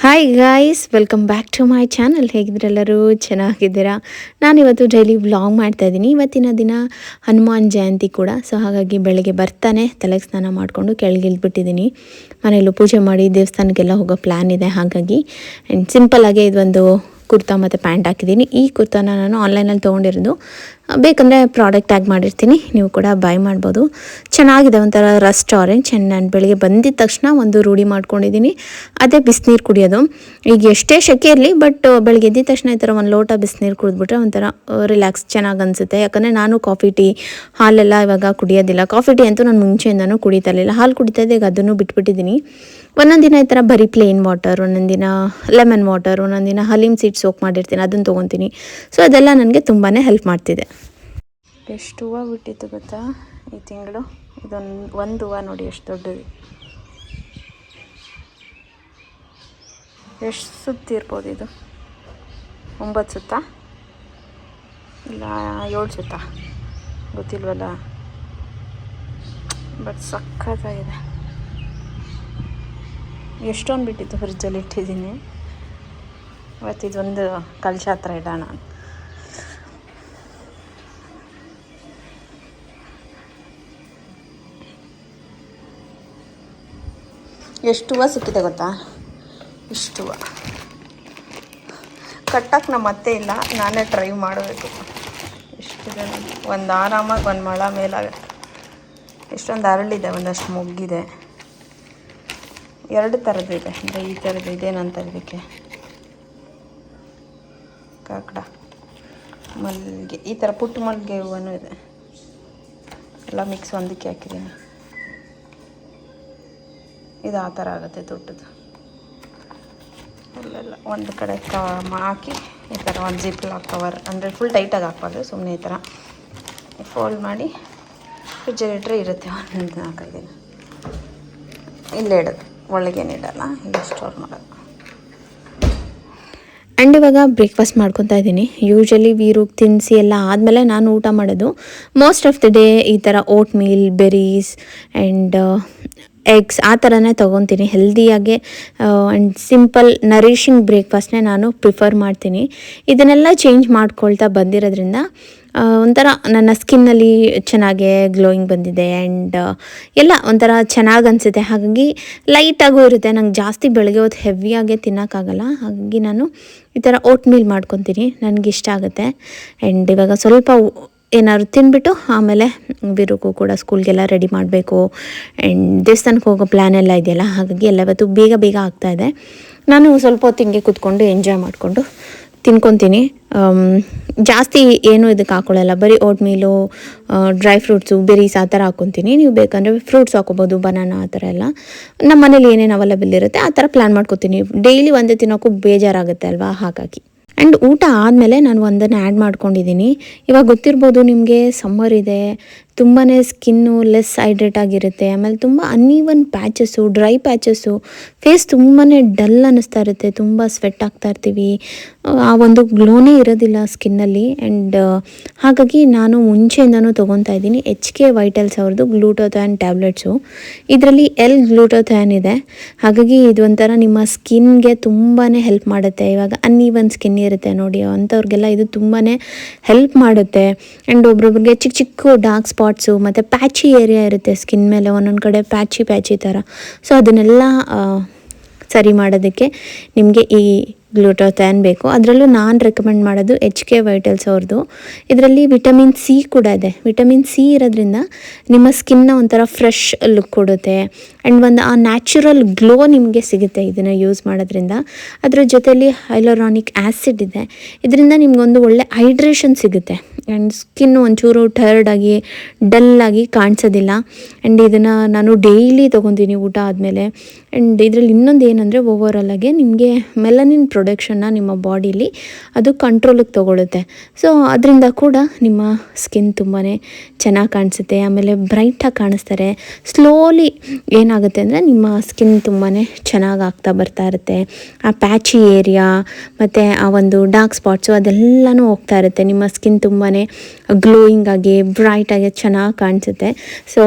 Hi guys, welcome back to my channel. ಹೇಗಿದ್ರೆಲ್ಲರೂ ಚೆನ್ನಾಗಿದ್ದೀರಾ? ನಾನಿವತ್ತು ಡೈಲಿ ವ್ಲಾಗ್ ಮಾಡ್ತಾಯಿದ್ದೀನಿ. ಇವತ್ತಿನ ದಿನ ಹನುಮಾನ್ ಜಯಂತಿ ಕೂಡ. ಸೊ ಹಾಗಾಗಿ ಬೆಳಗ್ಗೆ ಬರ್ತಾನೆ ತಲೆಗೆ ಸ್ನಾನ ಮಾಡಿಕೊಂಡು ಕೆಳಗಿಳಿದ್ಬಿಟ್ಟಿದ್ದೀನಿ. ಮನೆಯಲ್ಲೂ ಪೂಜೆ ಮಾಡಿ ದೇವಸ್ಥಾನಕ್ಕೆಲ್ಲ ಹೋಗೋ ಪ್ಲ್ಯಾನ್ ಇದೆ. ಹಾಗಾಗಿ ಆ್ಯಂಡ್ ಸಿಂಪಲ್ಲಾಗೆ ಇದೊಂದು ಕುರ್ತಾ ಮತ್ತು ಪ್ಯಾಂಟ್ ಹಾಕಿದ್ದೀನಿ. ಈ ಕುರ್ತಾನ ನಾನು ಆನ್ಲೈನಲ್ಲಿ ತೊಗೊಂಡಿರೋದು. ಬೇಕಂದರೆ ಪ್ರಾಡಕ್ಟ್ ಟ್ಯಾಗ್ ಮಾಡಿರ್ತೀನಿ, ನೀವು ಕೂಡ ಬೈ ಮಾಡ್ಬೋದು. ಚೆನ್ನಾಗಿದೆ, ಒಂಥರ ರಸ್ಟ್ ಆರೆಂಜ್. ಆ್ಯಂಡ್ ನಾನು ಬೆಳಿಗ್ಗೆ ಬಂದಿದ್ದ ತಕ್ಷಣ ಒಂದು ರೂಢಿ ಮಾಡ್ಕೊಂಡಿದ್ದೀನಿ, ಅದೇ ಬಿಸಿನೀರು ಕುಡಿಯೋದು. ಈಗ ಎಷ್ಟೇ ಸೆಕೆ ಇರಲಿ, ಬಟ್ ಬೆಳಗ್ಗೆ ಎದ್ದಿದ ತಕ್ಷಣ ಈ ಥರ ಒಂದು ಲೋಟ ಬಿಸಿನೀರು ಕುಡಿದ್ಬಿಟ್ರೆ ಒಂಥರ ರಿಲ್ಯಾಕ್ಸ್ ಚೆನ್ನಾಗಿ ಅನಿಸುತ್ತೆ. ಯಾಕಂದರೆ ನಾನು ಕಾಫಿ ಟೀ ಹಾಲೆಲ್ಲ ಇವಾಗ ಕುಡಿಯೋದಿಲ್ಲ. ಕಾಫಿ ಟೀ ಅಂತೂ ನಾನು ಮುಂಚೆಯಿಂದನೂ ಕುಡಿತಾ ಇರಲಿಲ್ಲ. ಹಾಲು ಕುಡಿತಾ ಇದ್ದೆ, ಈಗ ಅದನ್ನು ಬಿಟ್ಬಿಟ್ಟಿದ್ದೀನಿ. ಒಂದೊಂದು ದಿನ ಈ ಥರ ಬರೀ ಪ್ಲೇನ್ ವಾಟರ್, ಒಂದೊಂದು ದಿನ ಲೆಮನ್ ವಾಟರ್, ಒಂದೊಂದು ದಿನ ಹಲೀಮ್ ಸೀಡ್ ಸೋಕ್ ಮಾಡಿರ್ತೀನಿ, ಅದನ್ನು ತೊಗೊತೀನಿ. ಸೊ ಅದೆಲ್ಲ ನನಗೆ ತುಂಬಾ ಹೆಲ್ಪ್ ಮಾಡ್ತಿದೆ. ಎಷ್ಟು ಹೂವು ಬಿಟ್ಟಿತ್ತು ಗೊತ್ತಾ ಈ ತಿಂಗಳು? ಒಂದು ಹೂವು ನೋಡಿ ಎಷ್ಟು ದೊಡ್ಡದು, ಎಷ್ಟು ಸುತ್ತಿರ್ಬೋದು ಇದು? 9 ಸುತ್ತ ಇಲ್ಲ 7 ಸುತ್ತ, ಗೊತ್ತಿಲ್ವಲ್ಲ, ಬಟ್ ಸಖತ್ತಾಗಿದೆ. ಎಷ್ಟೊಂದು ಬಿಟ್ಟಿತ್ತು, ಫ್ರಿಜ್ಜಲ್ಲಿ ಇಟ್ಟಿದ್ದೀನಿ. ಇವತ್ತಿದೊಂದು ಕಲಶ ಹತ್ರ ಇಡೋಣ. ಎಷ್ಟು ಹೂವು ಸಿಕ್ಕಿದೆ ಗೊತ್ತಾ? ಇಷ್ಟು ಹೂವು ಕಟ್ಟಕ್ಕೆ ನಮ್ಮ ಅತ್ತೆ ಇಲ್ಲ, ನಾನೇ ಟ್ರೈ ಮಾಡಬೇಕು. ಎಷ್ಟಿದೆ, ಒಂದು ಆರಾಮಾಗಿ ಒಂದು ಮೊಳ ಮೇಲಾಗುತ್ತೆ. ಎಷ್ಟೊಂದು ಅರಳಿದೆ, ಒಂದಷ್ಟು ಮೊಗ್ಗಿದೆ. 2 ಥರದ್ದು ಇದೆ, ಅಂದರೆ ಈ ಥರದ್ದು ಇದೇನಂತಾರೆ ಇದಕ್ಕೆ, ಕಾಕಡ ಮಲ್ಲಿಗೆ, ಈ ಥರ ಪುಟ್ಟ ಮಲ್ಲಿಗೆ ಹೂವೂ ಇದೆ. ಎಲ್ಲ ಮಿಕ್ಸ್ ಒಂದಕ್ಕೆ ಹಾಕಿದ್ದೀನಿ. ಇದು ಆ ಥರ ಆಗುತ್ತೆ ದೊಡ್ಡದು. ಅಲ್ಲೆಲ್ಲ ಒಂದು ಕಡೆ ಹಾಕಿ ಈ ಥರ ಒಂದು ಜಿಪ್ ಲಾಕ್ ಕವರ್, ಅಂದರೆ ಫುಲ್ ಟೈಟಾಗಿ ಹಾಕ್ಬಾರ್ದು, ಸುಮ್ಮನೆ ಈ ಥರ ಫೋಲ್ಡ್ ಮಾಡಿ ಫ್ರಿಜ್ಜಲ್ಲಿ ಇಟ್ಟರೆ ಇರುತ್ತೆ ಒಂದು 4-5 ದಿನ. ಇಲ್ಲೇ ಇಡೋದು, ಒಳಗೇನು ಇಡೋಲ್ಲ, ಇಲ್ಲಿ ಸ್ಟೋರ್ ಮಾಡೋದು. ಆ್ಯಂಡ್ ಇವಾಗ ಬ್ರೇಕ್ಫಾಸ್ಟ್ ಮಾಡ್ಕೊತಾ ಇದ್ದೀನಿ. ಯೂಶ್ವಲಿ ವೀರಿಗೆ ತಿನ್ನಿಸಿ ಎಲ್ಲ ಆದಮೇಲೆ ನಾನು ಊಟ ಮಾಡೋದು. ಮೋಸ್ಟ್ ಆಫ್ ದಿ ಡೇ ಈ ಥರ vote meal, berries and eggs ಆ ಥರನೇ ತೊಗೊತೀನಿ. ಹೆಲ್ದಿಯಾಗೆ ಆ್ಯಂಡ್ ಸಿಂಪಲ್ ನರಿಷಿಂಗ್ ಬ್ರೇಕ್ಫಾಸ್ಟ್ನೇ ನಾನು ಪ್ರಿಫರ್ ಮಾಡ್ತೀನಿ. ಇದನ್ನೆಲ್ಲ ಚೇಂಜ್ ಮಾಡ್ಕೊಳ್ತಾ ಬಂದಿರೋದ್ರಿಂದ ಒಂಥರ ನನ್ನ ಸ್ಕಿನ್ನಲ್ಲಿ ಚೆನ್ನಾಗೇ ಗ್ಲೋಯಿಂಗ್ ಬಂದಿದೆ. ಆ್ಯಂಡ್ ಎಲ್ಲ ಒಂಥರ ಚೆನ್ನಾಗಿ ಅನಿಸುತ್ತೆ. ಹಾಗಾಗಿ ಲೈಟಾಗೂ ಇರುತ್ತೆ. ನಂಗೆ ಜಾಸ್ತಿ ಬೆಳಗ್ಗೆ ಹೊತ್ತು ಹೆವಿಯಾಗೆ ತಿನ್ನೋಕ್ಕಾಗಲ್ಲ. ಹಾಗಾಗಿ ನಾನು ಈ ಥರ ಓಟ್ ಮೀಲ್ ಮಾಡ್ಕೊತೀನಿ, ನನಗಿಷ್ಟ ಆಗುತ್ತೆ. ಆ್ಯಂಡ್ ಇವಾಗ ಸ್ವಲ್ಪ ಏನಾದ್ರು ತಿನ್ಬಿಟ್ಟು ಆಮೇಲೆ ಬಿರುಕು ಕೂಡ ಸ್ಕೂಲ್ಗೆಲ್ಲ ರೆಡಿ ಮಾಡಬೇಕು. ಆ್ಯಂಡ್ ದೇವಸ್ಥಾನಕ್ಕೆ ಹೋಗೋ ಪ್ಲ್ಯಾನ್ ಎಲ್ಲ ಇದೆಯಲ್ಲ, ಹಾಗಾಗಿ ಎಲ್ಲ ಇವತ್ತು ಬೇಗ ಆಗ್ತಾಯಿದೆ. ನಾನು ಸ್ವಲ್ಪ ಹೊತ್ತು ಹಿಂಗೆ ಕೂತ್ಕೊಂಡು ಎಂಜಾಯ್ ಮಾಡಿಕೊಂಡು ತಿನ್ಕೊತೀನಿ. ಜಾಸ್ತಿ ಏನೂ ಇದಕ್ಕೆ ಹಾಕ್ಕೊಳ್ಳಲ್ಲ, ಬರೀ vote meal, dry fruits, berries ಆ ಥರ ಹಾಕ್ಕೊತೀನಿ. ನೀವು ಬೇಕಂದರೆ ಫ್ರೂಟ್ಸ್ ಹಾಕ್ಕೊಬೋದು, ಬನಾನಾ ಆ ಥರ ಎಲ್ಲ. ನಮ್ಮ ಮನೇಲಿ ಏನೇನು ಅವೈಲೇಬಲ್ ಇರುತ್ತೆ ಆ ಥರ ಪ್ಲ್ಯಾನ್ ಮಾಡ್ಕೊತೀನಿ. ಡೈಲಿ ಒಂದೇ ತಿನ್ನೋಕ್ಕೂ ಬೇಜಾರಾಗುತ್ತೆ ಅಲ್ವಾ, ಹಾಗಾಗಿ. ಆ್ಯಂಡ್ ಊಟ ಆದಮೇಲೆ ನಾನು ಒಂದನ್ನು ಆ್ಯಡ್ ಮಾಡ್ಕೊಂಡಿದ್ದೀನಿ. ಇವಾಗ ಗೊತ್ತಿರ್ಬೋದು ನಿಮಗೆ, ಸಮ್ಮರ್ ಇದೆ, ತುಂಬಾ ಸ್ಕಿನ್ನು ಲೆಸ್ ಹೈಡ್ರೇಟ್ ಆಗಿರುತ್ತೆ. ಆಮೇಲೆ ತುಂಬ uneven patches, dry patches, face ತುಂಬಾ ಡಲ್ ಅನ್ನಿಸ್ತಾ ಇರುತ್ತೆ, ತುಂಬ ಸ್ವೆಟ್ ಆಗ್ತಾ ಇರ್ತೀವಿ, ಆ ಒಂದು ಗ್ಲೋನೇ ಇರೋದಿಲ್ಲ ಸ್ಕಿನ್ನಲ್ಲಿ. ಆ್ಯಂಡ್ ಹಾಗಾಗಿ ನಾನು ಮುಂಚೆಯಿಂದನೂ ತೊಗೊತಾ ಇದ್ದೀನಿ HK ವೈಟಲ್ಸ್ ಅವ್ರದ್ದು ಗ್ಲೂಟೋಥಯಾನ್ ಟ್ಯಾಬ್ಲೆಟ್ಸು. ಇದರಲ್ಲಿ ಗ್ಲೂಟೋಥಯಾನ್ ಇದೆ. ಹಾಗಾಗಿ ಇದು ಒಂಥರ ನಿಮ್ಮ ಸ್ಕಿನ್ಗೆ ತುಂಬಾ ಹೆಲ್ಪ್ ಮಾಡುತ್ತೆ. ಇವಾಗ ಅನ್ಈವನ್ ಸ್ಕಿನ್ ಇರುತ್ತೆ ನೋಡಿ, ಅಂಥವ್ರಿಗೆಲ್ಲ ಇದು ತುಂಬಾ ಹೆಲ್ಪ್ ಮಾಡುತ್ತೆ. ಆ್ಯಂಡ್ ಒಬ್ರೊಬ್ರಿಗೆ ಚಿಕ್ಕ ಡಾರ್ಕ್ ಸ್ಪಾಟ್ಸು ಮತ್ತು ಪ್ಯಾಚಿ ಏರಿಯಾ ಇರುತ್ತೆ ಸ್ಕಿನ್ ಮೇಲೆ, ಒಂದೊಂದು ಕಡೆ ಪ್ಯಾಚಿ ಥರ. ಸೊ ಅದನ್ನೆಲ್ಲ ಸರಿ ಮಾಡೋದಕ್ಕೆ ನಿಮಗೆ ಈ ಗ್ಲೂಟೋಥಯಾನ್ ಬೇಕು. ಅದರಲ್ಲೂ ನಾನು ರೆಕಮೆಂಡ್ ಮಾಡೋದು HK ವೈಟಲ್ಸ್ ಅವ್ರದ್ದು. ಇದರಲ್ಲಿ ವಿಟಮಿನ್ C ಕೂಡ ಇದೆ. ವಿಟಮಿನ್ C ಇರೋದ್ರಿಂದ ನಿಮ್ಮ ಸ್ಕಿನ್ನ ಒಂಥರ ಫ್ರೆಶ್ ಲುಕ್ ಕೊಡುತ್ತೆ. ಆ್ಯಂಡ್ ಒಂದು ಆ ನ್ಯಾಚುರಲ್ ಗ್ಲೋ ನಿಮಗೆ ಸಿಗುತ್ತೆ ಇದನ್ನು ಯೂಸ್ ಮಾಡೋದ್ರಿಂದ. ಅದರ ಜೊತೆಯಲ್ಲಿ ಹೈಲುರಾನಿಕ್ ಆ್ಯಸಿಡ್ ಇದೆ. ಇದರಿಂದ ನಿಮಗೊಂದು ಒಳ್ಳೆ ಹೈಡ್ರೇಷನ್ ಸಿಗುತ್ತೆ. ಆ್ಯಂಡ್ ಸ್ಕಿನ್ನು ಒಂಚೂರು ಟಯರ್ಡಾಗಿ ಡಲ್ಲಾಗಿ ಕಾಣಿಸೋದಿಲ್ಲ. ಆ್ಯಂಡ್ ಇದನ್ನು ನಾನು ಡೈಲಿ ತೊಗೊತೀನಿ ಊಟ ಆದಮೇಲೆ. ಆ್ಯಂಡ್ ಇದರಲ್ಲಿ ಇನ್ನೊಂದು ಏನಂದರೆ, ಓವರಾಲಾಗೆ ನಿಮಗೆ ಮೆಲನಿನ್ ಪ್ರೊಡಕ್ಷನ್ನ ನಿಮ್ಮ ಬಾಡೀಲಿ ಅದು ಕಂಟ್ರೋಲಿಗೆ ತೊಗೊಳುತ್ತೆ. ಸೊ ಅದರಿಂದ ಕೂಡ ನಿಮ್ಮ ಸ್ಕಿನ್ ತುಂಬಾ ಚೆನ್ನಾಗಿ ಕಾಣಿಸುತ್ತೆ. ಆಮೇಲೆ ಬ್ರೈಟಾಗಿ ಕಾಣಿಸ್ತಾರೆ. ಸ್ಲೋಲಿ ಏನಾಗುತ್ತೆ ಅಂದರೆ ನಿಮ್ಮ ಸ್ಕಿನ್ ತುಂಬಾ ಚೆನ್ನಾಗಿ ಆಗ್ತಾ ಬರ್ತಾ ಇರುತ್ತೆ. ಆ ಪ್ಯಾಚಿ ಏರಿಯಾ ಮತ್ತು ಆ ಒಂದು ಡಾರ್ಕ್ ಸ್ಪಾಟ್ಸು ಅದೆಲ್ಲನೂ ಹೋಗ್ತಾ ಇರುತ್ತೆ. ನಿಮ್ಮ ಸ್ಕಿನ್ ತುಂಬಾ ಗ್ಲೋಯಿಂಗ್ ಆಗಿ ಬ್ರೈಟಾಗಿ ಚೆನ್ನಾಗಿ ಕಾಣಿಸುತ್ತೆ. ಸೊ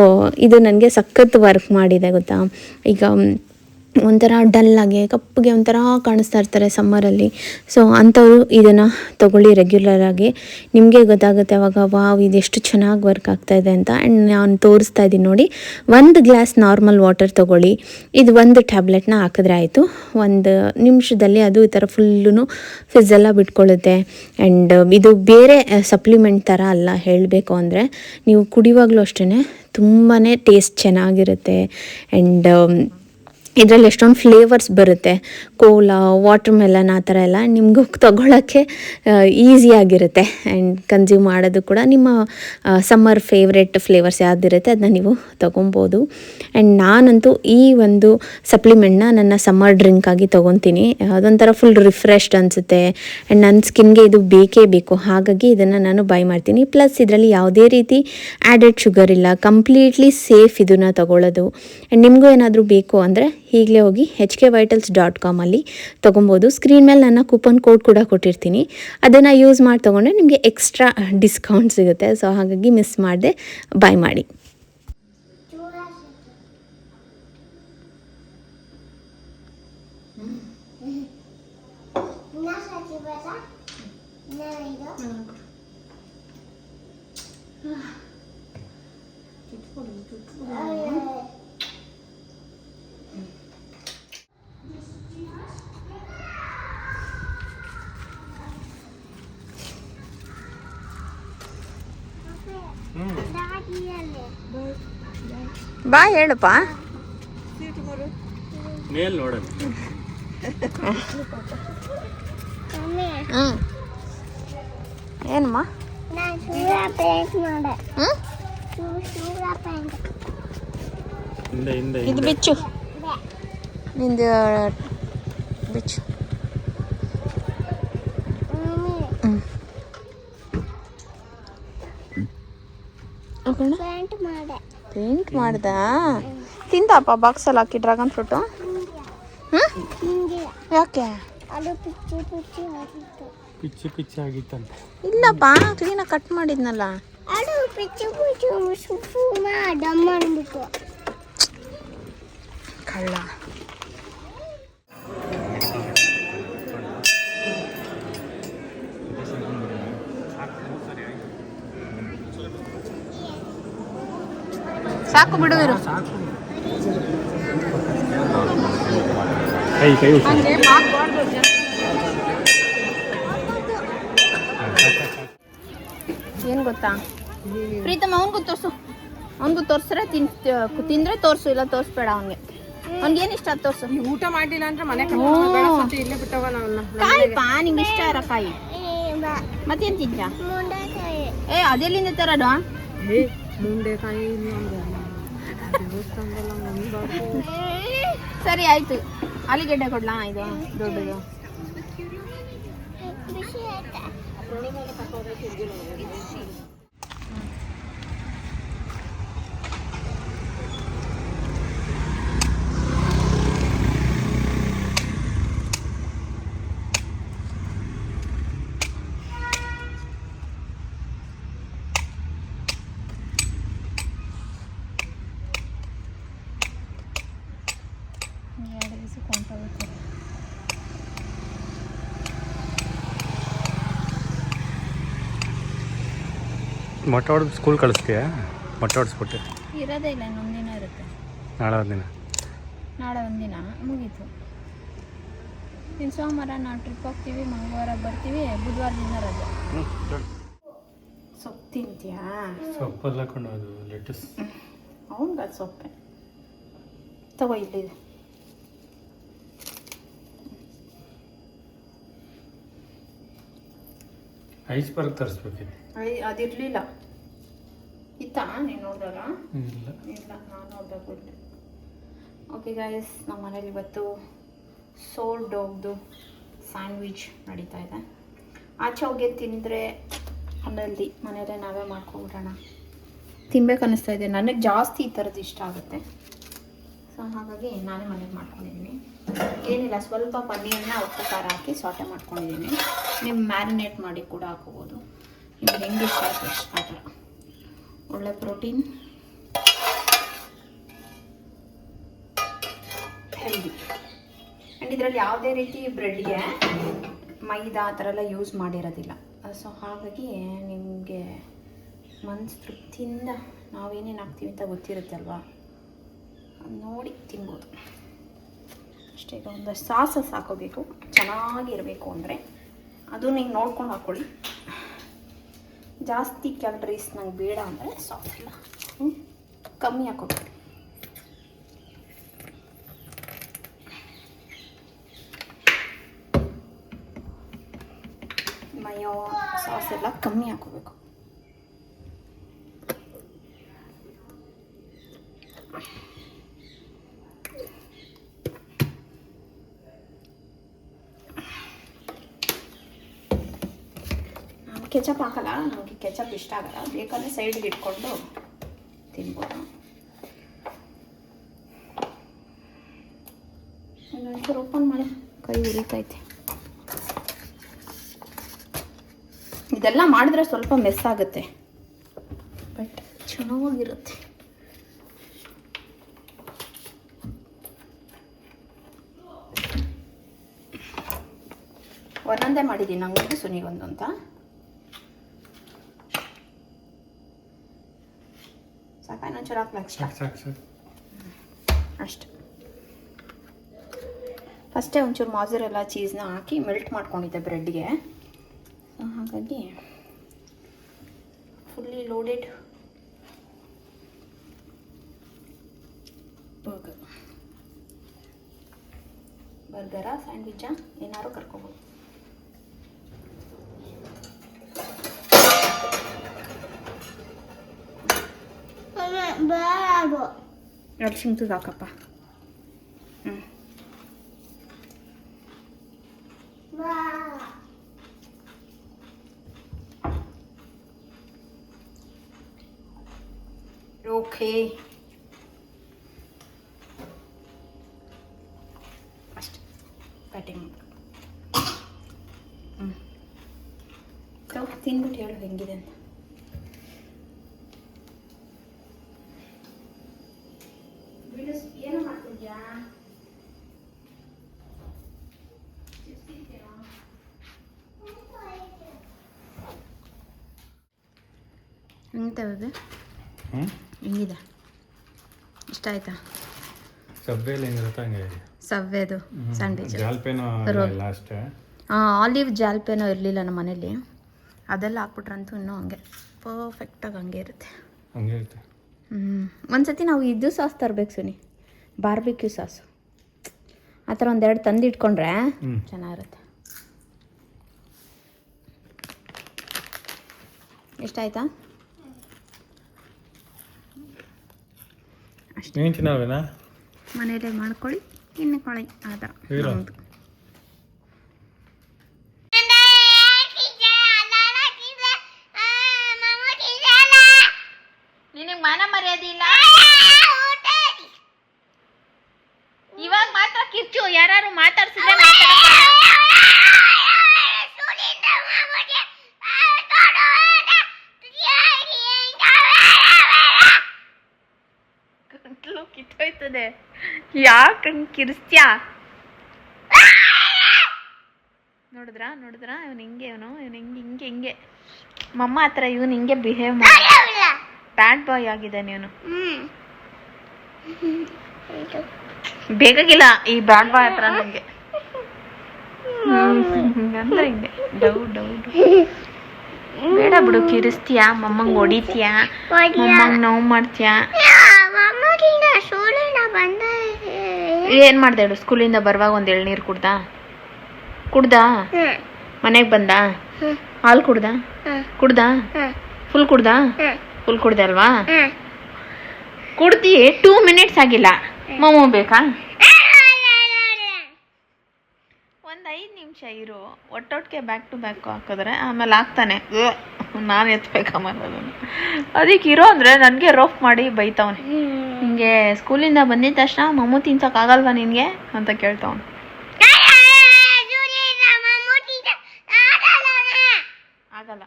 ಇದು ನನಗೆ ಸಖತ್ ವರ್ಕ್ ಮಾಡಿದೆ ಗೊತ್ತಾ. ಈಗ ಒಂಥರ ಡಲ್ಲಾಗಿ ಕಪ್ಪಗೆ ಒಂಥರ ಕಾಣಿಸ್ತಾ ಇರ್ತಾರೆ ಸಮ್ಮರಲ್ಲಿ. ಸೊ ಅಂಥವ್ರು ಇದನ್ನು ತೊಗೊಳ್ಳಿ ರೆಗ್ಯುಲರಾಗಿ. ನಿಮಗೆ ಗೊತ್ತಾಗುತ್ತೆ ಅವಾಗ ವಾವ್ ಇದೆಷ್ಟು ಚೆನ್ನಾಗಿ ವರ್ಕ್ ಆಗ್ತಾಯಿದೆ ಅಂತ. ಆ್ಯಂಡ್ ನಾನು ತೋರಿಸ್ತಾ ಇದ್ದೀನಿ ನೋಡಿ. 1 ಗ್ಲಾಸ್ ನಾರ್ಮಲ್ ವಾಟರ್ ತೊಗೊಳ್ಳಿ. ಇದು 1 ಟ್ಯಾಬ್ಲೆಟ್ನ ಹಾಕಿದ್ರೆ ಆಯಿತು. 1 ನಿಮಿಷದಲ್ಲಿ ಅದು ಈ ಥರ ಫುಲ್ಲೂ ಫಿಝೆಲ್ಲ ಬಿಟ್ಕೊಳ್ಳುತ್ತೆ. ಆ್ಯಂಡ್ ಇದು ಬೇರೆ ಸಪ್ಲಿಮೆಂಟ್ ಥರ ಅಲ್ಲ ಹೇಳಬೇಕು ಅಂದರೆ. ನೀವು ಕುಡಿಯುವಾಗಲೂ ಅಷ್ಟೇ ತುಂಬಾ ಟೇಸ್ಟ್ ಚೆನ್ನಾಗಿರುತ್ತೆ. ಆ್ಯಂಡ್ ಇದರಲ್ಲಿ ಎಷ್ಟೊಂದು ಫ್ಲೇವರ್ಸ್ ಬರುತ್ತೆ, ಕೋಲಾ, ವಾಟರ್ ಮೆಲನ್ ಆ ಥರ ಎಲ್ಲ ನಿಮಗೂ ತೊಗೊಳಕ್ಕೆ ಈಸಿಯಾಗಿರುತ್ತೆ. ಆ್ಯಂಡ್ ಕನ್ಸ್ಯೂಮ್ ಮಾಡೋದು ಕೂಡ ನಿಮ್ಮ ಸಮ್ಮರ್ ಫೇವ್ರೆಟ್ ಫ್ಲೇವರ್ಸ್ ಯಾವುದಿರುತ್ತೆ ಅದನ್ನ ನೀವು ತೊಗೊಬೋದು. ಆ್ಯಂಡ್ ನಾನಂತೂ ಈ ಒಂದು ಸಪ್ಲಿಮೆಂಟ್ನ ನನ್ನ ಸಮ್ಮರ್ ಡ್ರಿಂಕಾಗಿ ತೊಗೊತೀನಿ. ಅದೊಂಥರ ಫುಲ್ ರಿಫ್ರೆಶ್ಡ್ ಅನಿಸುತ್ತೆ. ಆ್ಯಂಡ್ ನನ್ನ ಸ್ಕಿನ್ಗೆ ಇದು ಬೇಕೇ ಬೇಕು, ಹಾಗಾಗಿ ಇದನ್ನು ನಾನು ಬೈ ಮಾಡ್ತೀನಿ. ಪ್ಲಸ್ ಇದರಲ್ಲಿ ಯಾವುದೇ ರೀತಿ ಆ್ಯಡೆಡ್ ಶುಗರ್ ಇಲ್ಲ, ಕಂಪ್ಲೀಟ್ಲಿ ಸೇಫ್ ಇದನ್ನು ತೊಗೊಳ್ಳೋದು. ಆ್ಯಂಡ್ ನಿಮಗೂ ಏನಾದರೂ ಬೇಕು ಅಂದರೆ ಈಗಲೇ ಹೋಗಿ hkvitals.com ತೊಗೊಬೋದು. ಸ್ಕ್ರೀನ್ ಮೇಲೆ ನನ್ನ ಕೂಪನ್ ಕೋಡ್ ಕೂಡ ಕೊಟ್ಟಿರ್ತೀನಿ, ಅದನ್ನು ಯೂಸ್ ಮಾಡಿ ತೊಗೊಂಡ್ರೆ ನಿಮಗೆ ಎಕ್ಸ್ಟ್ರಾ ಡಿಸ್ಕೌಂಟ್ ಸಿಗುತ್ತೆ. ಸೊ ಹಾಗಾಗಿ ಮಿಸ್ ಮಾಡದೆ ಬೈ ಮಾಡಿ. ಬಾ ಹೇಳಪ್ಪ. ಮೇಲ್ ನೋಡ ಏನಮ್ಮ ಇದು ಬಿಚ್ಚು, ನಿಂದು ಬಿಚ್ಚು. ಪೇಂಟ್ ಮಾಡ್ದ ತಿಂದಪ್ಪ ಬಾಕ್ಸಲ್ಲಿ ಹಾಕಿ ಡ್ರ್ಯಾಗನ್ ಫ್ರೂಟು. ಯಾಕೆ ಪಿಚ್ಚಿ ಪಿಚ್ಚಿ ಆಗಿತ್ತಂತ? ಇಲ್ಲಪ್ಪ ಕ್ಲೀನಾಗಿ ಕಟ್ ಮಾಡಿದ್ನಲ್ಲ. ಕಳ್ಳ. ಸಾಕು ಬಿಡುವರು. ಏನು ಗೊತ್ತಾ ಪ್ರೀತಮ್, ಅವನಿಗೂ ತೋರಿಸು. ಅವನಿಗೂ ತೋರಿಸ್ರೆ ತಿಂದ್ರೆ ತೋರಿಸು, ಇಲ್ಲ ತೋರಿಸ್ಬೇಡ. ಅವ್ನಿಗೇನು ಇಷ್ಟ ಅದು ತೋರಿಸು. ಊಟ ಮಾಡಿಲ್ಲ ಅಂದ್ರೆ ಮನೆ ಇಲ್ಲೇ ಬಿಟ್ಟವ ಕಾಯಿಪ್ಪ, ನಿಂಗೆ ಇಷ್ಟ ಇರೋ ಕಾಯಿ. ಮತ್ತೇನು ತಿಂತ? ಅದೆಲ್ಲಿಂದ ತರೋದು? ಮುಂಡೆಕಾಯಿ ಸರಿ ಆಯ್ತು. ಆಲೂಗೆಡ್ಡೆ ಕೊಡ್ಲಾ? ಇದು ದೊಡ್ಡದು. ಮೊಟ್ಟೆ ಹೊಡೆದು ಸ್ಕೂಲ್ ಕಳಿಸ್ತೀಯಾ? ಮೊಟ್ಟೆ ಹೊಡೆಸ್ಬಿಟ್ಟು ಇರೋದೇ ಇಲ್ಲ, ಇನ್ನೊಂದಿನ ಇರುತ್ತೆ. ನಾಳೆ ಒಂದಿನ, ನಾಳೆ ಒಂದಿನ ಮುಗೀತು. ಇನ್ನು ಸೋಮವಾರ ನಾವು ಟ್ರಿಪ್ ಹೋಗ್ತೀವಿ, ಮಂಗಳವಾರ ಬರ್ತೀವಿ, ಬುಧವಾರದಿಂದ ರಜೆ. ಸೊಪ್ಪು ತಿಂತೀಯಾ? ಸೊಪ್ಪೆಲ್ಲ ಕೊಂಡೋದು ಲೆಟಸ್. ಅವನಿಗೆ ಅದು ಸೊಪ್ಪೆ ತಗೋ, ಇಲ್ಲಿದೆ. ಐಸ್ಬರ್ಗ್ ತರಿಸ್ಬೇಕಿತ್ತು. ಅದಿರಲಿಲ್ಲ. ಇತ್ತಾ ನೀನು ನೋಡಿದಾಗ? ಇಲ್ಲ ಇಲ್ಲ, ನಾನು ನೋಡಿದಾಗ ಇಲ್ಲ. ಓಕೆ ಗಾಯ್ಸ್, ನಮ್ಮ ಮನೇಲಿ ಇವತ್ತು ಸೋರ್ ಡಾಗ್ದು ಸ್ಯಾಂಡ್ವಿಚ್ ನಡೀತಾ ಇದೆ. ಆಚೆ ಹೋಗಿ ತಿಂದರೆ ಅಲ್ಲಲ್ಲಿ ಮನೇಲೆ ನಾವೇ ಮಾಡ್ಕೊಂಬಿಡೋಣ. ತಿನ್ಬೇಕು ಅನ್ನಿಸ್ತಾ ಇದೆ. ನನಗೆ ಜಾಸ್ತಿ ಈ ಥರದ್ದು ಇಷ್ಟ ಆಗುತ್ತೆ. ಸೊ ಹಾಗಾಗಿ ನಾನೇ ಮನೇಲಿ ಮಾಡ್ಕೊಂಡಿದ್ದೀನಿ. ಏನಿಲ್ಲ, ಸ್ವಲ್ಪ ಪನ್ನೀರನ್ನ ಉಪ್ಪು ಖಾರ ಹಾಕಿ ಸಾಟೆ ಮಾಡ್ಕೊಂಡಿದ್ದೀನಿ. ನೀವು ಮ್ಯಾರಿನೇಟ್ ಮಾಡಿ ಕೂಡ ಹಾಕೋಬೋದು, ನಿಮ್ಗೆ ಹೆಂಗೆ ಇಷ್ಟ ಆಯ್ತು ಅಷ್ಟು ಆ ಥರ. ಒಳ್ಳೆ ಪ್ರೋಟೀನ್, ಹೆಲ್ದಿ. ಆ್ಯಂಡ್ ಇದರಲ್ಲಿ ಯಾವುದೇ ರೀತಿ ಬ್ರೆಡ್ಗೆ ಮೈದಾ ಆ ಥರ ಎಲ್ಲ ಯೂಸ್ ಮಾಡಿರೋದಿಲ್ಲ. ಸೊ ಹಾಗಾಗಿ ನಿಮಗೆ ಮನಸ್ಸು ತೃಪ್ತಿಯಿಂದ ನಾವೇನೇನು ಹಾಕ್ತೀವಿ ಅಂತ ಗೊತ್ತಿರುತ್ತೆ ಅಲ್ವಾ, ನೋಡಿ ತಿನ್ಬೋದು ಅಷ್ಟೇ. ಈಗ ಒಂದಷ್ಟು ಸಾಸಸ್ ಹಾಕೋಬೇಕು, ಚೆನ್ನಾಗಿರಬೇಕು ಅಂದರೆ ಅದು ನೀವು ನೋಡ್ಕೊಂಡು ಹಾಕ್ಕೊಳ್ಳಿ. ಜಾಸ್ತಿ ಕ್ಯಾಲರೀಸ್ ನಂಗೆ ಬೇಡ ಅಂದರೆ ಸಾಸ್ ಎಲ್ಲ ಕಮ್ಮಿ ಹಾಕೋಬೇಕು. ಮಯೋ ಸಾಸ್ ಎಲ್ಲ ಕಮ್ಮಿ ಹಾಕೋಬೇಕು. ನಾನು ಕೆಚಪ್ ಹಾಕಲ್ಲ, ನನಗೆ ಕೆಚಪ್ ಇಷ್ಟ ಆಗಲ್ಲ. ಬೇಕಾದ್ರೆ ಸೈಡ್ಗೆ ಇಟ್ಕೊಂಡು ತಿನ್ಬೋದು. ಒಂಚೂರು ಓಪನ್ ಮಾಡಿ, ಕೈ ಉರಿತೈತೆ. ಇದೆಲ್ಲ ಮಾಡಿದ್ರೆ ಸ್ವಲ್ಪ ಮೆಸ್ ಆಗುತ್ತೆ, ಬಟ್ ಚೆನ್ನಾಗಿರುತ್ತೆ. ಒಂದೊಂದೇ ಮಾಡಿದ್ದೀನಿ, ನಂಗೊಂದು ಸುನಿಗೊಂದು ಅಂತ. ಸಾಕ ಇನ್ನೊಂಚೂರು ಹಾಕ್ಲಾಕ ಅಷ್ಟು. ಫಸ್ಟೇ ಒಂಚೂರು ಮಾಜರೆಲ್ಲ ಚೀಸ್ನ ಹಾಕಿ ಮೆಲ್ಟ್ ಮಾಡ್ಕೊಂಡಿದ್ದೆ ಬ್ರೆಡ್ಗೆ. ಹಾಗಾಗಿ ಫುಲ್ಲಿ ಲೋಡೆಡ್ ಬರ್ಗರ ಸ್ಯಾಂಡ್ವಿಚ್ಚ ಏನಾದ್ರು ಕರ್ಕೊಬೋದು. ಎರಡು ಸಿಂಗ್ತದ ಹಾಕಪ್ಪ. ಓಕೆ, ಅಷ್ಟೆ ಕಟಿಂಗ್. ತಿಂದ್ಬಿಟ್ಟು ಹೇಳು ಹೆಂಗಿದೆ ಅಂತ. ಏನು ಮಾಡ್ತಿದ್ಯಾ? ಹೆಂಗಿದೆ ಹೆಂಗಿದೆ? ಇಷ್ಟ ಆಯ್ತಾ? ಸಬ್ವೆಲಿ ಹೆಂಗಿರುತ್ತೆ ಹಂಗೆ ಸವ್ವೆದು ಸ್ಯಾಂಡ್ವಿಚ್. ಜಾಲ್ಪೇನೋ ಲಾಸ್ಟ್ ಆಲಿವ್ ಜಾಲ್ಪೇನೋ ಇರಲಿಲ್ಲ ನಮ್ಮ ಮನೇಲಿ, ಅದೆಲ್ಲ ಹಾಕ್ಬಿಟ್ರಂತೂ ಇನ್ನೂ ಹಂಗೆ ಪರ್ಫೆಕ್ಟಾಗಿ ಹಂಗೆ ಇರುತ್ತೆ. ಹಂಗೆ ಇರುತ್ತೆ. ಒಂದ್ಸತಿ ನಾವು ಇದು ಸಾಸ್ ತರಬೇಕು ಸುನಿ, ಬಾರ್ಬಿಕ್ಯೂ ಸಾಸು. ಆ ಥರ ಒಂದೆರಡು ತಂದು ಇಟ್ಕೊಂಡ್ರೆ ಚೆನ್ನಾಗಿರುತ್ತೆ. ಇಷ್ಟ ಆಯ್ತಾ? ಅಷ್ಟೇ. ನೀನು ತಿನ್ನೋವೇನಾ? ಮನೇಲೇ ಮಾಡ್ಕೊಳ್ಳಿ, ತಿನ್ಕೊಳ್ಳಿ. ಆ ಥರ ನಮ್ಮದು. ನಿನಗೆ ಮಾನ ಮರ್ಯಾದೆ ಇಲ್ಲ. ಇವಾಗ ಮಾತ್ರ ಕಿರ್ಚು, ಯಾರು ಮಾತಾಡ್ಸಿದ್ರೆ ಗಂಟ್ಲು ಕಿತ್ತೋಯ್ತದೆ. ಯಾಕೆ ಹಂಗೆ ಕಿರಿಸ್ತ್ಯಾ? ನೋಡಿದ್ರಾ ಇವನು ಹಿಂಗೆ, ಇವನು ಹಿಂಗೆ ಹಿಂಗೆ ಮಮ್ಮ ಹತ್ರ ಇವನು ಹಿಂಗೆ ಬಿಹೇವ್ ಮಾಡಿ ಬ್ಯಾಡ್ ಬಾಯ್ ಆಗಿದ್ದಾನೆ ಇವನು. ಬೇಕಾಗಿಲ್ಲ ಈ ಬ್ಯಾಡ್ ಬಾಯ್ ಹತ್ರ ನನಗೆ. ಅಂದ್ರೆ ಹಿಂಗೆ ಡೌ ಬೇಡ ಬಿಡು, ಕಿರಿಸ್ತೀಯಾ, ಮಮ್ಮಂಗೆ ಹೊಡಿತೀಯಾ, ಮಮ್ಮಂಗೆ ನೋವು ಮಾಡ್ತೀಯಾ. ಏನ್ ಮಾಡ್ದೆ ಹೇಳು? ಸ್ಕೂಲಿಂದ ಬರುವಾಗ ಒಂದು ಎಳ್ನೀರು ಕುಡ್ದಾ ಮನೆಗೆ ಬಂದ ಹಾಲು ಕುಡ್ದಾ ಫುಲ್ ಕುಡ್ದೆ ಅಲ್ವಾ? ಕುಡ್ದಿ 2 minutes ಆಗಿಲ್ಲ, ಮಮ್ಮ ಬೇಕಾ? ಒಂದು 5 ನಿಮಿಷ ಇರು, ಒಟ್ಟೊಟ್ಟಿಗೆ ಬ್ಯಾಕ್ ಟು ಬ್ಯಾಕ್ ಹಾಕಿದ್ರೆ ಆಮೇಲೆ ಹಾಕ್ತಾನೆ. ನಾನು ಎತ್ಬೇಕಮ್ಮ ಅದನ್ನು. ಅದಕ್ಕೆ ಇರೋ ಅಂದರೆ ನನಗೆ ರೋಫ್ ಮಾಡಿ ಬೈತವನೆ. ಹಿಂಗೆ ಸ್ಕೂಲಿಂದ ಬಂದಿದ್ದ ತಕ್ಷಣ ಮಮ್ಮು ತಿನ್ಸೋಕ್ಕಾಗಲ್ವಾ ನಿನಗೆ ಅಂತ ಕೇಳ್ತವನು. ಆಗಲ್ಲ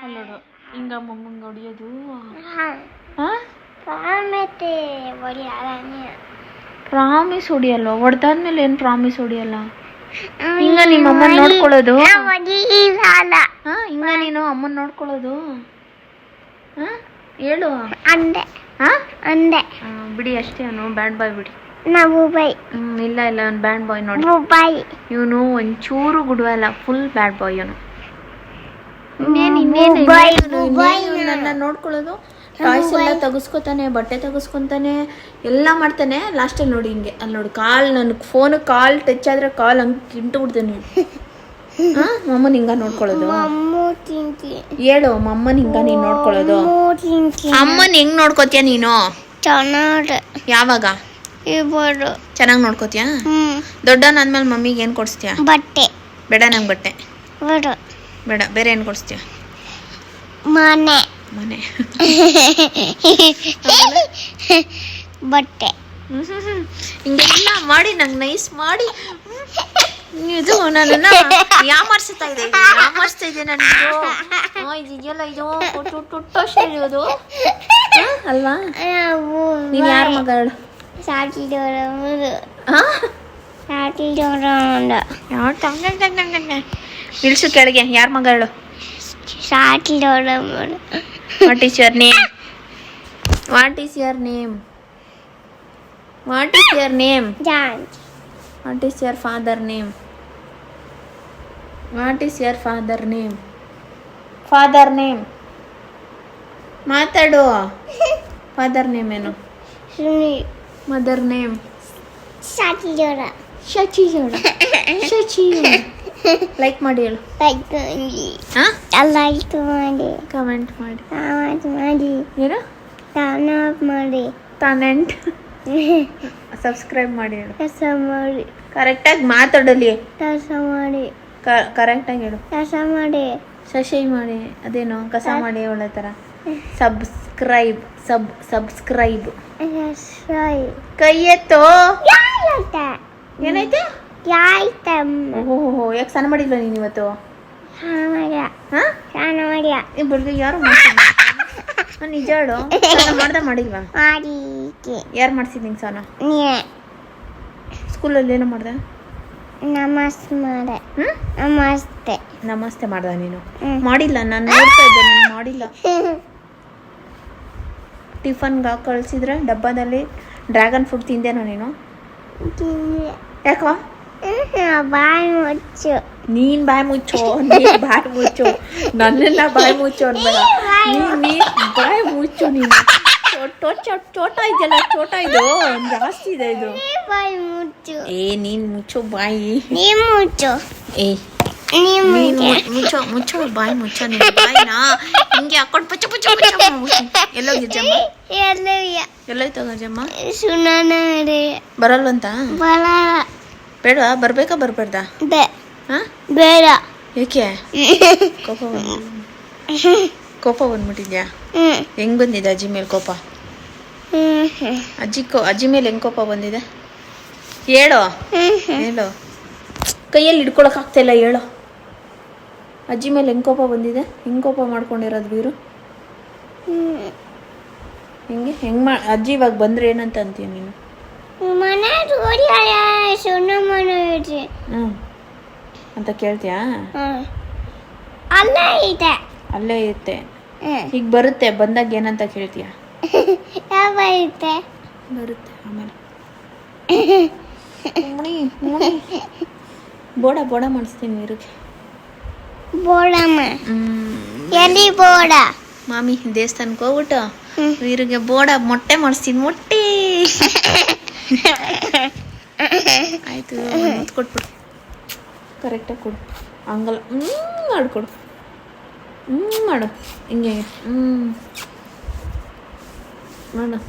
ಅಲ್ಲೋಡು, ಹಿಂಗ ಮಮ್ಮಂಗೆ ಹೊಡಿಯೋದು. ಪ್ರಾಮಿಸ್ ಹೊಡಿಯಲ್ವ? ಹೊಡೆದಾದ್ಮೇಲೆ ಏನು ಪ್ರಾಮಿಸ್ ಹೊಡಿಯಲ್ಲ? ಹಿಂಗ ನಿಮ್ಮ ಅಮ್ಮನ ನೋಡ್ಕೊಳ್ಳೋದು? ಹಾ, ಹಿಂಗ ನೀನು ಅಮ್ಮನ ನೋಡ್ಕೊಳ್ಳೋದು? ಹಾ, ಹೇಳು. ಅಂದೆ ಹಾ, ಅಂದೆ ಬಿಡಿ ಅಷ್ಟೇ. ಅವನು ಬ್ಯಾಡ್ ಬಾಯ್ ಬಿಡಿ. ನಾವು ಬೈ ಇಲ್ಲ ಇಲ್ಲ, ಅವ್ನು ಬ್ಯಾಡ್ ಬಾಯ್ ನೋಡಿ. ಬೈ ಇವನು ಒಂಚೂರು ಗುಡ್ವಲ್ಲ, ಫುಲ್ ಬ್ಯಾಡ್ ಬಾಯ್ ಇವನು. ನನ್ನ ನೋಡ್ಕೊಳ್ಳೋದು, ಟಾಯ್ಸ್ ಎಲ್ಲ ತೆಗೆಸ್ಕೊತಾನೆ, ಬಟ್ಟೆ ತೆಗೆಸ್ಕೊತಾನೆ, ಎಲ್ಲ ಮಾಡ್ತಾನೆ. ಲಾಸ್ಟಲ್ಲಿ ನೋಡಿ ಹಿಂಗೆ ಅಲ್ಲಿ ನೋಡಿ, ಕಾಲ್ ನನಗೆ ಫೋನ್ ಕಾಲ್ ಟಚ್ ಆದ್ರೆ ಕಾಲ್ ಹಂಗೆ ಕಿಂಟು ಬಿಡ್ತಾನೆ. ಹಾ, ಮಮ್ಮನ ಹಿಂಗ ನೋಡ್ಕೊಳ್ಳೋದು? ಹೇಳು, ಮಮ್ಮನ ಹಿಂಗ ನೀನ್ ನೋಡ್ಕೊಳ್ಳೋದು? ಅಮ್ಮನ ಹೆಂಗ್ ನೋಡ್ಕೋತೀಯ ನೀನು? ಚೆನ್ನಾಗಿ ಯಾವಾಗ ಇವರು ಚೆನ್ನಾಗಿ ನೋಡ್ಕೋತೀಯ? ದೊಡ್ಡವನಾದ್ಮೇಲೆ ಮಮ್ಮಿಗೆ ಏನು ಕೊಡಿಸ್ತೀಯ? ಬಟ್ಟೆ ಬೇಡ ನಂಗೆ ಬಟ್ಟೆ ಬಿಡು ಬೇಡ, ಬೇರೆ ಏನು ಕೊಡಿಸ್ತೀಯ? ಮನೆ ಮನೆ ಬಟ್ಟೆ ಹಿಂಗೆಲ್ಲ ಮಾಡಿ ನಂಗೆ ನೈಸ್ ಮಾಡಿ ಇದು ನನ್ನನ್ನು ಯಾಮಾರಿಸ್ತಾ ಇದೆ ನನಗೆ. ಇದೆಯಲ್ಲ ಇದು ಟುಟ್ಟೋಷ್ಟು ಇರೋದು ಅಲ್ವಾ? ನೀನು ಯಾರ ಮಗಳು? ನಿಲ್ಸು ಕೆಳಗೆ. ಯಾರ ಮಗಳು? What is your name? What is your name? What is your name? What is your father name? What is your father name? Father name ಮಾತಾಡು. ಫಾದರ್ ನೇಮ್ ಏನು? Mother name? ಶಚಿಜೋಡ. ಲೈಕ್ ಮಾಡಿ ಹೇಳು. ಕಮೆಂಟ್ ಮಾಡಿ ಏನು? ತಾನೆಂಟ್ ಸಬ್ಸ್ಕ್ರೈಬ್ ಮಾಡಿ ಹೇಳು. ಕರೆಕ್ಟಾಗಿ ಮಾತಾಡಲಿ. ಕರೆಕ್ಟಾಗಿ ಹೇಳು. ಶಶಿ ಮಾಡಿ, ಅದೇನು ಕಸ ಮಾಡಿ ಒಳ್ಳೆ ಥರ. ಸಬ್ಸ್ಕ್ರೈಬ್ ಕೈ ಎತ್ತೋ. ಏನೈತೆ? ಓಹೋ, ಯಾಕೆ ಸಣ್ಣ ಮಾಡಿಲ್ಲ ನೀನು ಇವತ್ತು? ಬರ್ದು ಯಾರು ನಿಜ ಹೇಳು. ಮಾಡಿಲ್ವಾ? ಯಾರು ಮಾಡ್ಸಿದ್ ನಿಂಗೆ ಸಾನ? ಸ್ಕೂಲಲ್ಲಿ ಏನೋ ಮಾಡ್ದೆ? ನಮಸ್ತೆ ಮಾಡ್ದ ನೀನು? ಮಾಡಿಲ್ಲ, ನಾನು ನೋಡ್ತಾ ಇದ್ದೆ ನೀನು ಮಾಡಿಲ್ಲ. ಟಿಫನ್ಗೆ ಕಳಿಸಿದ್ರೆ ಡಬ್ಬದಲ್ಲಿ ಡ್ರ್ಯಾಗನ್ ಫ್ರೂಟ್ ತಿಂದೇನೋ ನೀನು? ಯಾಕೋ? ನೀನ್ ಬಾಯಿ ಮುಚ್ಚು. ನನ್ನೆಲ್ಲ ಬಾಯಿ ಮುಚ್ಚು ಅನ್ಬೇಡ. ನೀನ್ ಬಾಯಿ ಮುಚ್ಚು. ನೀನು ಚೋಟ ಇದೆಯಲ್ಲ, ಚೋಟ ಇದು ಜಾಸ್ತಿ ಇದೆ ಇದು. ನೀನ್ ಮುಚ್ಚು ಬಾಯಿ. ಏ ಮುಚ್ಚೋ ಬಾಯಿ ಮುಚ್ಚೋ. ನಿನ್ ಬಾಯಿನ ಹಿಂಗೆ ಹಾಕೊಂಡು ಪುಚ್ಚ ಎಲ್ಲೋಗಿರ್ಜಮ್ಮ? ಎಲ್ಲೋಯ್ತು ಗಜಮ್ಮ? ಬರಲ್ವಂತ? ಬೇಡ, ಬರ್ಬೇಕಾ ಬರ್ಬೇಡ್ದ? ಬೇಡ. ಏಕೆ? ಕೋಪ ಬಂದ್ಬಿಟ್ಟಿದ್ಯಾ? ಹೆಂಗ್ ಬಂದಿದೆ ಅಜ್ಜಿ ಮೇಲೆ ಕೋಪ? ಅಜ್ಜಿ ಮೇಲೆ ಹೆಂಗ್ ಕೋಪ ಬಂದಿದೆ ಹೇಳು. ಕೈಯಲ್ಲಿ ಹಿಡ್ಕೊಳಕ್ ಆಗ್ತಾ ಇಲ್ಲ, ಹೇಳು. ಅಜ್ಜಿ ಮೇಲೆ ಹೆಂಗ್ ಕೋಪ ಬಂದಿದೆ? ಹೆಂಗ್ ಕೋಪ ಮಾಡ್ಕೊಂಡಿರೋದು ವೀರು? ಹೆಂಗ್ ಅಜ್ಜಿ ಇವಾಗ ಬಂದ್ರೆ ಏನಂತ ಅಂತೀಯ ನೀನು? ಅಂತ ಕೇಳ್ತೀಯಾ? ಅಲ್ಲೇ ಇರುತ್ತೆ. ಈಗ ಬರುತ್ತೆ, ಬಂದಾಗ ಏನಂತ ಕೇಳ್ತೀಯ? ಬರುತ್ತೆ ಆಮೇಲೆ ಬೋಡ ಮಾಡಿಸ್ತೀನಿ ವೀರಿಗೆ. ಮಾಮಿ ದೇವಸ್ಥಾನಕ್ಕೆ ಹೋಗ್ಬಿಟ್ಟು ವೀರಿಗೆ ಮೊಟ್ಟೆ ಮಾಡಿಸ್ತೀನಿ. ಮೊಟ್ಟೆ ಆಯ್ತು, ಮುತ್ತು ಕೊಟ್ಬಿಡು. ಕರೆಕ್ಟಾಗಿ ಕೊಡು. ಹಂಗಲ್ಲ, ಮಾಡಿಕೊಡು. ಮಾಡು ಹಿಂಗೆ. ಮಾಡು.